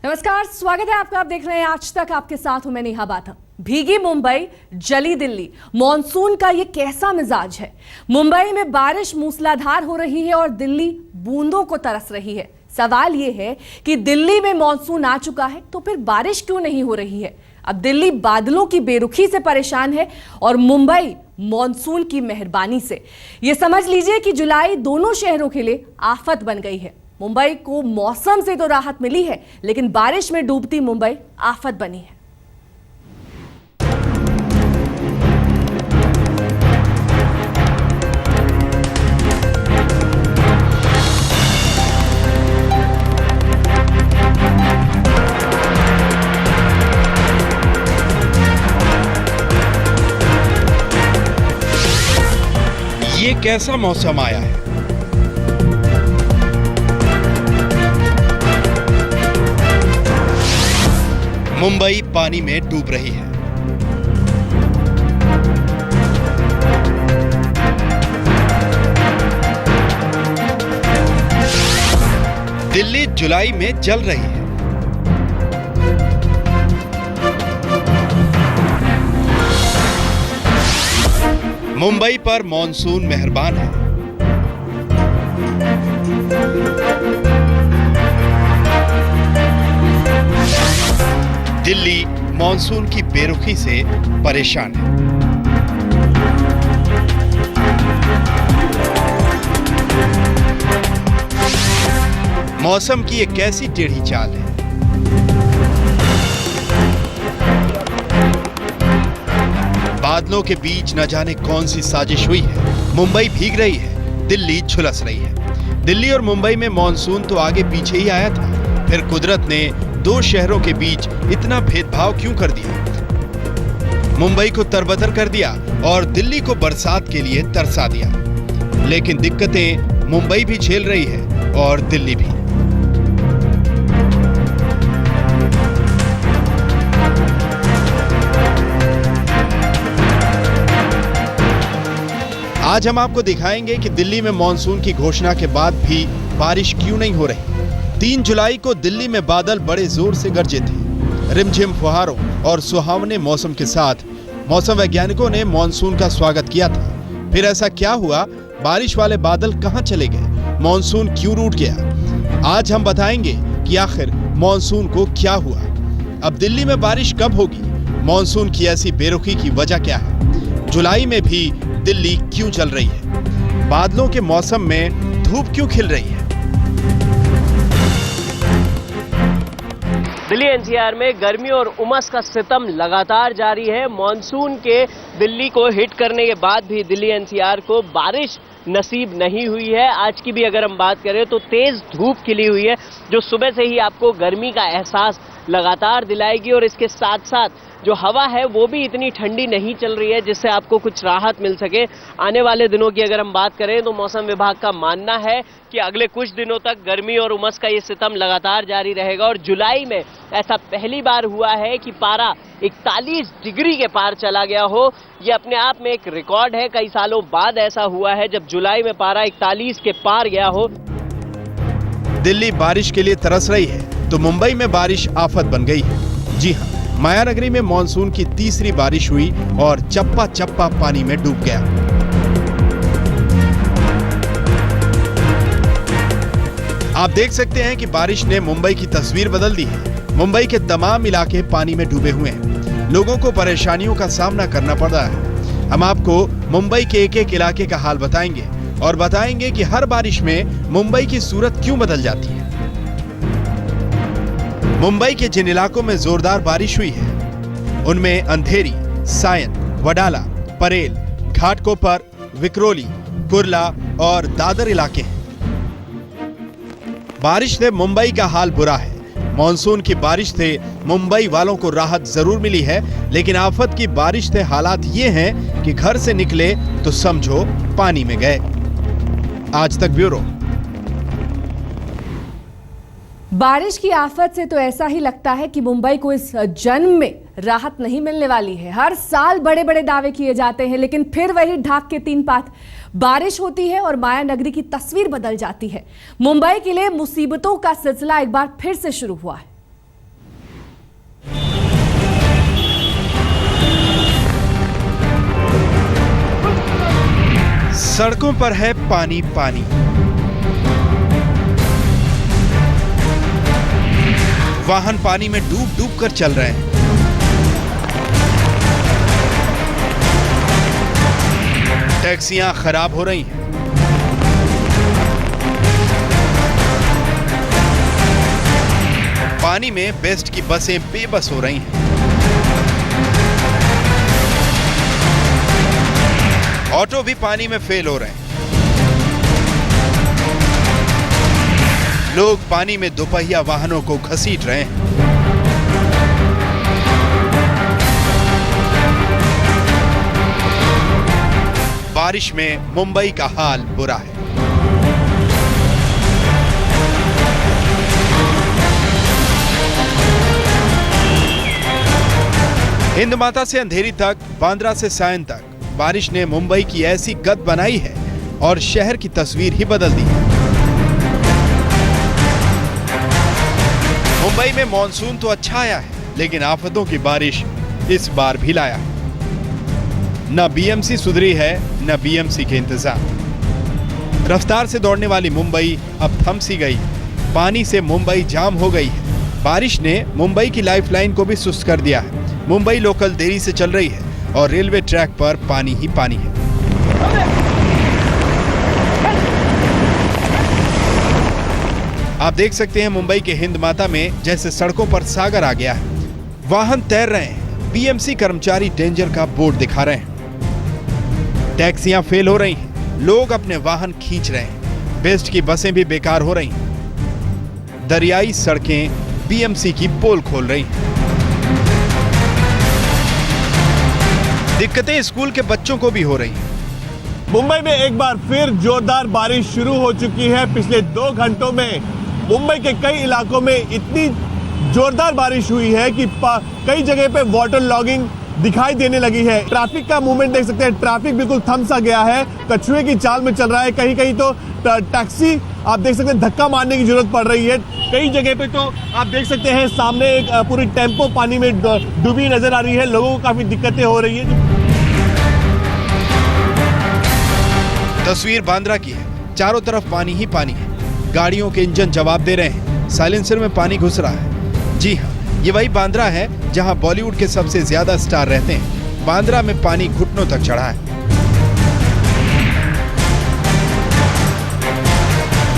नमस्कार, स्वागत है आपका। आप देख रहे हैं आज तक। आपके साथ हूं मैं नेहा बाथा। भीगी मुंबई, जली दिल्ली, मॉनसून का ये कैसा मिजाज है। मुंबई में बारिश मूसलाधार हो रही है और दिल्ली बूंदों को तरस रही है। सवाल ये है कि दिल्ली में मॉनसून आ चुका है तो फिर बारिश क्यों नहीं हो रही है। अब दिल्ली बादलों की बेरुखी से परेशान है और मुंबई मॉनसून की मेहरबानी से। ये समझ लीजिए कि जुलाई दोनों शहरों के लिए आफत बन गई है। मुंबई को मौसम से तो राहत मिली है, लेकिन बारिश में डूबती मुंबई आफत बनी है। ये कैसा मौसम आया है। मुंबई पानी में डूब रही है। दिल्ली जुलाई में जल रही है। मुंबई पर मॉनसून मेहरबान है। दिल्ली मॉनसून की बेरुखी से परेशान है। मौसम की एक कैसी टेढ़ी चाल है। बादलों के बीच न जाने कौन सी साजिश हुई है। मुंबई भीग रही है, दिल्ली झुलस रही है। दिल्ली और मुंबई में मॉनसून तो आगे पीछे ही आया था, फिर कुदरत ने दो शहरों के बीच इतना भेदभाव क्यों कर दिया। मुंबई को तरबतर कर दिया और दिल्ली को बरसात के लिए तरसा दिया। लेकिन दिक्कतें मुंबई भी झेल रही है और दिल्ली भी। आज हम आपको दिखाएंगे कि दिल्ली में मॉनसून की घोषणा के बाद भी बारिश क्यों नहीं हो रही। 3 जुलाई को दिल्ली में बादल बड़े जोर से गरजे थे। रिमझिम फुहारों और सुहावने मौसम के साथ मौसम वैज्ञानिकों ने मॉनसून का स्वागत किया था। फिर ऐसा क्या हुआ, बारिश वाले बादल कहां चले गए, मॉनसून क्यों रूठ गया। आज हम बताएंगे कि आखिर मॉनसून को क्या हुआ। अब दिल्ली में बारिश कब होगी, मॉनसून की ऐसी बेरुखी की वजह क्या है, जुलाई में भी दिल्ली क्यों जल रही है, बादलों के मौसम में धूप क्यों खिल रही है। दिल्ली एनसीआर में गर्मी और उमस का सितम लगातार जारी है। मॉनसून के दिल्ली को हिट करने के बाद भी दिल्ली एनसीआर को बारिश नसीब नहीं हुई है। आज की भी अगर हम बात करें तो तेज धूप खिली हुई है, जो सुबह से ही आपको गर्मी का एहसास लगातार दिलाएगी। और इसके साथ साथ जो हवा है वो भी इतनी ठंडी नहीं चल रही है जिससे आपको कुछ राहत मिल सके। आने वाले दिनों की अगर हम बात करें तो मौसम विभाग का मानना है कि अगले कुछ दिनों तक गर्मी और उमस का ये सितम लगातार जारी रहेगा। और जुलाई में ऐसा पहली बार हुआ है कि पारा 41 डिग्री के पार चला गया हो। ये अपने आप में एक रिकॉर्ड है। कई सालों बाद ऐसा हुआ है जब जुलाई में पारा 41 के पार गया हो। दिल्ली बारिश के लिए तरस रही है तो मुंबई में बारिश आफत बन गई है। जी हाँ, मायानगरी में मॉनसून की तीसरी बारिश हुई और चप्पा चप्पा पानी में डूब गया। आप देख सकते हैं कि बारिश ने मुंबई की तस्वीर बदल दी है। मुंबई के तमाम इलाके पानी में डूबे हुए हैं। लोगों को परेशानियों का सामना करना पड़ रहा है। हम आपको मुंबई के एक एक इलाके का हाल बताएंगे और बताएंगे कि हर बारिश में मुंबई की सूरत क्यों बदल जाती है। मुंबई के जिन इलाकों में जोरदार बारिश हुई है उनमें अंधेरी, सायन, वडाला, परेल, घाटकोपर, विक्रोली, कुर्ला और दादर इलाके हैं। बारिश से मुंबई का हाल बुरा है। मॉनसून की बारिश से मुंबई वालों को राहत जरूर मिली है, लेकिन आफत की बारिश से हालात ये हैं कि घर से निकले तो समझो पानी में गए। आज तक ब्यूरो। बारिश की आफत से तो ऐसा ही लगता है कि मुंबई को इस जन्म में राहत नहीं मिलने वाली है। हर साल बड़े बड़े दावे किए जाते हैं, लेकिन फिर वही ढाक के तीन पात। बारिश होती है और माया नगरी की तस्वीर बदल जाती है। मुंबई के लिए मुसीबतों का सिलसिला एक बार फिर से शुरू हुआ है। सड़कों पर है पानी पानी। वाहन पानी में डूब डूब कर चल रहे हैं। टैक्सियां खराब हो रही हैं। पानी में बेस्ट की बसें बेबस हो रही हैं। ऑटो भी पानी में फेल हो रहे हैं। लोग पानी में दोपहिया वाहनों को घसीट रहे हैं। बारिश में मुंबई का हाल बुरा है। हिंद माता से अंधेरी तक, बांद्रा से सायन तक बारिश ने मुंबई की ऐसी गत बनाई है और शहर की तस्वीर ही बदल दी है। मुंबई में मॉनसून तो अच्छा आया है, लेकिन आफतों की बारिश इस बार भी लाया है। न बीएमसी सुधरी है, न बीएमसी के इंतजाम। रफ्तार से दौड़ने वाली मुंबई अब थम सी गई। पानी से मुंबई जाम हो गई है। बारिश ने मुंबई की लाइफलाइन को भी सुस्त कर दिया है। मुंबई लोकल देरी से चल रही है और रेलवे ट्रैक पर पानी ही पानी है। आप देख सकते हैं मुंबई के हिंद माता में जैसे सड़कों पर सागर आ गया है। वाहन तैर रहे हैं। बीएमसी कर्मचारी डेंजर का बोर्ड दिखा रहे हैं। टैक्सियां फेल हो रही हैं। लोग अपने वाहन खींच रहे हैं। बेस्ट की बसें भी बेकार हो रही हैं। दरियाई सड़कें बीएमसी की पोल खोल रही हैं। दिक्कतें स्कूल के बच्चों को भी हो रही हैं। मुंबई में एक बार फिर जोरदार बारिश शुरू हो चुकी है। पिछले 2 घंटों में मुंबई के कई इलाकों में इतनी जोरदार बारिश हुई है कि कई जगह पे वाटर लॉगिंग दिखाई देने लगी है। ट्रैफिक का मूवमेंट देख सकते हैं। ट्रैफिक बिल्कुल थम सा गया है। कछुए की चाल में चल रहा है। कहीं कहीं तो टैक्सी आप देख सकते हैं धक्का मारने की जरूरत पड़ रही है। कई जगह पे तो आप देख सकते हैं सामने एक पूरी टेम्पो पानी में डूबी नजर आ रही है। लोगों को काफी दिक्कतें हो रही है। तस्वीर बांद्रा की है। चारों तरफ पानी ही पानी है। गाड़ियों के इंजन जवाब दे रहे हैं। साइलेंसर में पानी घुस रहा है। जी हाँ, ये वही बांद्रा है जहां बॉलीवुड के सबसे ज्यादा स्टार रहते हैं। बांद्रा में पानी घुटनों तक चढ़ा है।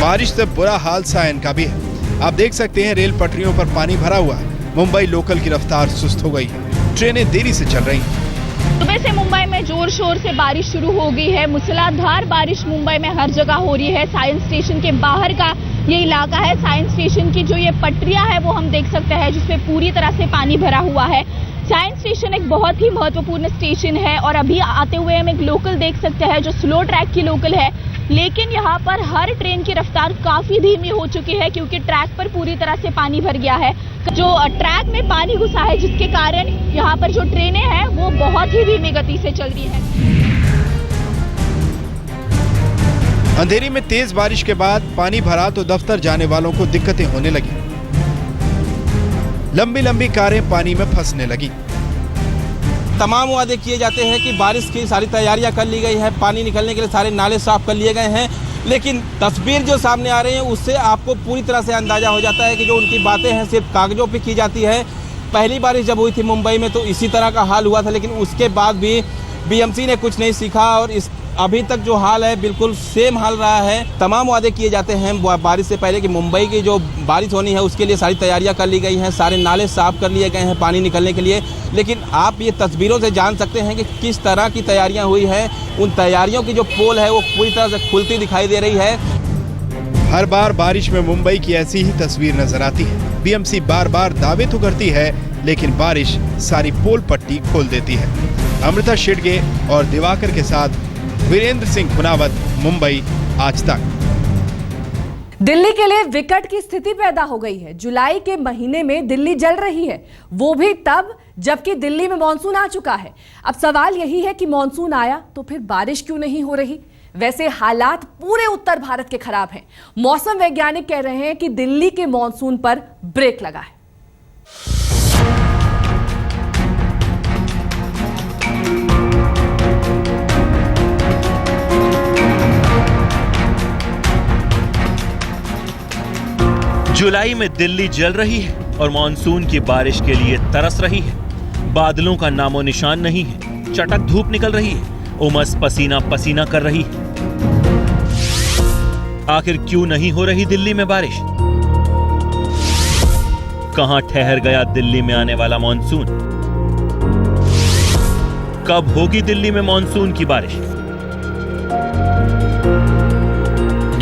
बारिश से बुरा हाल सायन का भी है। आप देख सकते हैं रेल पटरियों पर पानी भरा हुआ है। मुंबई लोकल की रफ्तार सुस्त हो गई है। ट्रेनें देरी से चल रही हैं। सुबह से मुंबई में जोर शोर से बारिश शुरू हो गई है। मूसलाधार बारिश मुंबई में हर जगह हो रही है। साइंस स्टेशन के बाहर का ये इलाका है। साइंस स्टेशन की जो ये पटरियां है वो हम देख सकते हैं जिसपे पूरी तरह से पानी भरा हुआ है। साइंस स्टेशन एक बहुत ही महत्वपूर्ण स्टेशन है और अभी आते हुए हम एक लोकल देख सकते हैं जो स्लो ट्रैक की लोकल है, लेकिन यहाँ पर हर ट्रेन की रफ्तार काफी धीमी हो चुकी है क्योंकि ट्रैक पर पूरी तरह से पानी भर गया है। जो ट्रैक में पानी घुसा है जिसके कारण यहाँ पर जो ट्रेनें हैं वो बहुत ही धीमी गति से चल रही है। अंधेरी में तेज बारिश के बाद पानी भरा तो दफ्तर जाने वालों को दिक्कतें होने लगी। लंबी लंबी कारें पानी में फंसने लगी। तमाम वादे किए जाते हैं कि बारिश की सारी तैयारियां कर ली गई है। पानी निकलने के लिए सारे नाले साफ कर लिए गए हैं, लेकिन तस्वीर जो सामने आ रही है उससे आपको पूरी तरह से अंदाजा हो जाता है कि जो उनकी बातें हैं सिर्फ कागजों पे की जाती है। पहली बारिश जब हुई थी मुंबई में तो इसी तरह का हाल हुआ था, लेकिन उसके बाद भी बीएमसी ने कुछ नहीं सीखा और अभी तक जो हाल है बिल्कुल सेम हाल रहा है। तमाम वादे किए जाते हैं बारिश से पहले कि मुंबई की जो बारिश होनी है उसके लिए सारी तैयारियां कर ली गई हैं, सारे नाले साफ कर लिए गए हैं पानी निकलने के लिए, लेकिन आप ये तस्वीरों से जान सकते हैं कि किस तरह की तैयारियां हुई हैं। उन तैयारियों की जो पोल है वो पूरी तरह से खुलती दिखाई दे रही है। हर बार बारिश में मुंबई की ऐसी ही तस्वीर नजर आती है। बीएमसी बार बार दावे तो करती है, लेकिन बारिश सारी पोल पट्टी खोल देती है। अमृता शिडगे और दिवाकर के साथ वीरेंद्र सिंह खुनावत, मुंबई आज तक। दिल्ली के लिए विकट की स्थिति पैदा हो गई है। जुलाई के महीने में दिल्ली जल रही है, वो भी तब जबकि दिल्ली में मॉनसून आ चुका है। अब सवाल यही है कि मॉनसून आया तो फिर बारिश क्यों नहीं हो रही। वैसे हालात पूरे उत्तर भारत के खराब हैं। मौसम वैज्ञानिक कह रहे हैं कि दिल्ली के मॉनसून पर ब्रेक लगा है। जुलाई में दिल्ली जल रही है और मॉनसून की बारिश के लिए तरस रही है। बादलों का नामो निशान नहीं है, चटक धूप निकल रही है, उमस पसीना पसीना कर रही है। आखिर क्यों नहीं हो रही दिल्ली में बारिश? कहां ठहर गया दिल्ली में आने वाला मॉनसून? कब होगी दिल्ली में मॉनसून की बारिश?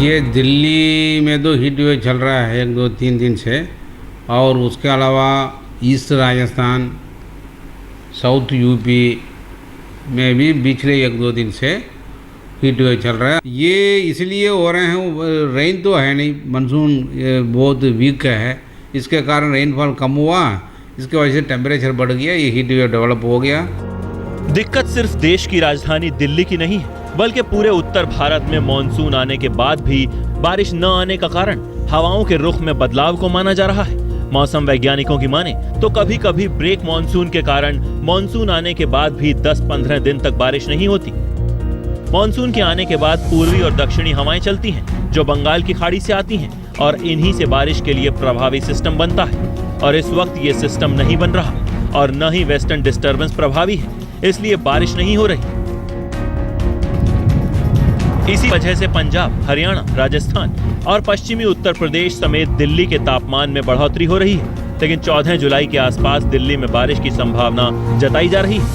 ये दिल्ली में तो हीट वेव चल रहा है 1 2 3 दिन से, और उसके अलावा ईस्ट राजस्थान, साउथ यूपी में भी पिछले 1 2 दिन से हीट वेव चल रहा है। ये इसलिए हो रहे हैं, रेन तो है नहीं, मानसून बहुत वीक है, इसके कारण रेनफॉल कम हुआ, इसकी वजह से टेम्परेचर बढ़ गया, ये हीट वेव डेवलप हो गया। दिक्कत सिर्फ देश की राजधानी दिल्ली की नहीं है, बल्कि पूरे उत्तर भारत में मॉनसून आने के बाद भी बारिश न आने का कारण हवाओं के रुख में बदलाव को माना जा रहा है। मौसम वैज्ञानिकों की माने तो कभी कभी ब्रेक मॉनसून के कारण मॉनसून आने के बाद भी 10-15 दिन तक बारिश नहीं होती। मॉनसून के आने के बाद पूर्वी और दक्षिणी हवाएं चलती हैं, जो बंगाल की खाड़ी से आती हैं, और इन्हीं से बारिश के लिए प्रभावी सिस्टम बनता है। और इस वक्त ये सिस्टम नहीं बन रहा और न ही वेस्टर्न डिस्टर्बेंस प्रभावी है, इसलिए बारिश नहीं हो रही। इसी वजह से पंजाब, हरियाणा, राजस्थान और पश्चिमी उत्तर प्रदेश समेत दिल्ली के तापमान में बढ़ोतरी हो रही है। लेकिन 14 जुलाई के आसपास दिल्ली में बारिश की संभावना जताई जा रही है।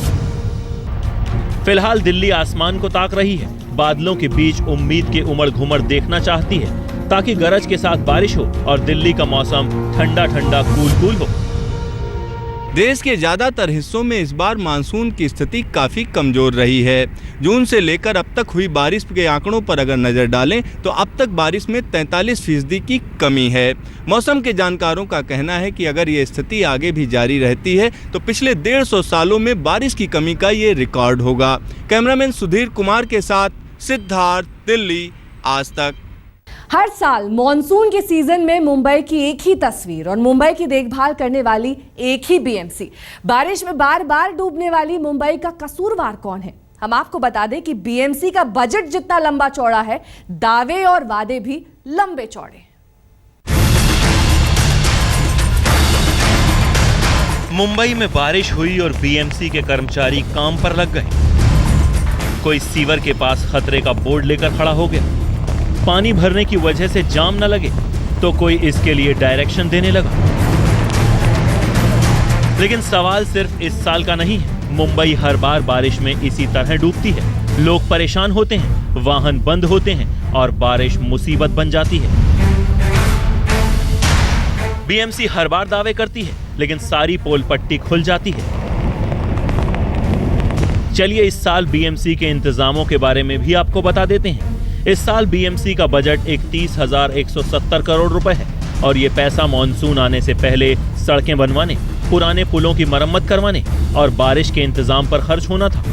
फिलहाल दिल्ली आसमान को ताक रही है, बादलों के बीच उम्मीद के उमड़ घुमड़ देखना चाहती है, ताकि गरज के साथ बारिश हो और दिल्ली का मौसम ठंडा ठंडा कूल हो। देश के ज्यादातर हिस्सों में इस बार मानसून की स्थिति काफी कमजोर रही है। जून से लेकर अब तक हुई बारिश के आंकड़ों पर अगर नजर डालें तो अब तक बारिश में 43% की कमी है। मौसम के जानकारों का कहना है कि अगर ये स्थिति आगे भी जारी रहती है तो पिछले 150 सालों में बारिश की कमी का ये रिकॉर्ड होगा। कैमरामैन सुधीर कुमार के साथ सिद्धार्थ, दिल्ली, आज तक। हर साल मॉनसून के सीजन में मुंबई की एक ही तस्वीर और मुंबई की देखभाल करने वाली एक ही बीएमसी। बारिश में बार बार डूबने वाली मुंबई का कसूरवार कौन है? हम आपको बता दें कि बीएमसी का बजट जितना लंबा चौड़ा है, दावे और वादे भी लंबे चौड़े। मुंबई में बारिश हुई और बीएमसी के कर्मचारी काम पर लग गए। कोई सीवर के पास खतरे का बोर्ड लेकर खड़ा हो गया। पानी भरने की वजह से जाम न लगे तो कोई इसके लिए डायरेक्शन देने लगा। लेकिन सवाल सिर्फ इस साल का नहीं है। मुंबई हर बार बारिश में इसी तरह डूबती है। लोग परेशान होते हैं, वाहन बंद होते हैं और बारिश मुसीबत बन जाती है। बीएमसी हर बार दावे करती है, लेकिन सारी पोल पट्टी खुल जाती है। चलिए इस साल बीएमसी के इंतजामों के बारे में भी आपको बता देते हैं। इस साल बीएमसी का बजट 31,170 करोड़ रुपए है और ये पैसा मॉनसून आने से पहले सड़कें बनवाने, पुराने पुलों की मरम्मत करवाने और बारिश के इंतजाम पर खर्च होना था।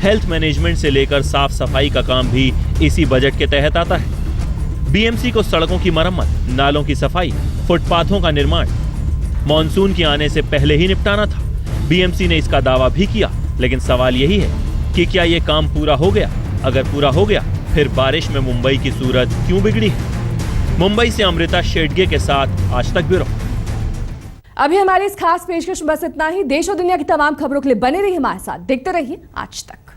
हेल्थ मैनेजमेंट से लेकर साफ सफाई का काम भी इसी बजट के तहत आता है। बीएमसी को सड़कों की मरम्मत, नालों की सफाई, फुटपाथों का निर्माण मॉनसून के आने से पहले ही निपटाना था। बीएमसी ने इसका दावा भी किया, लेकिन सवाल यही है कि क्या ये काम पूरा हो गया? अगर पूरा हो गया फिर बारिश में मुंबई की सूरत क्यों बिगड़ी है? मुंबई से अमृता शेडगे के साथ आज तक ब्यूरो। अभी हमारी इस खास पेशकश में बस इतना ही। देश और दुनिया की तमाम खबरों के लिए बने रहिए हमारे साथ, देखते रहिए आज तक।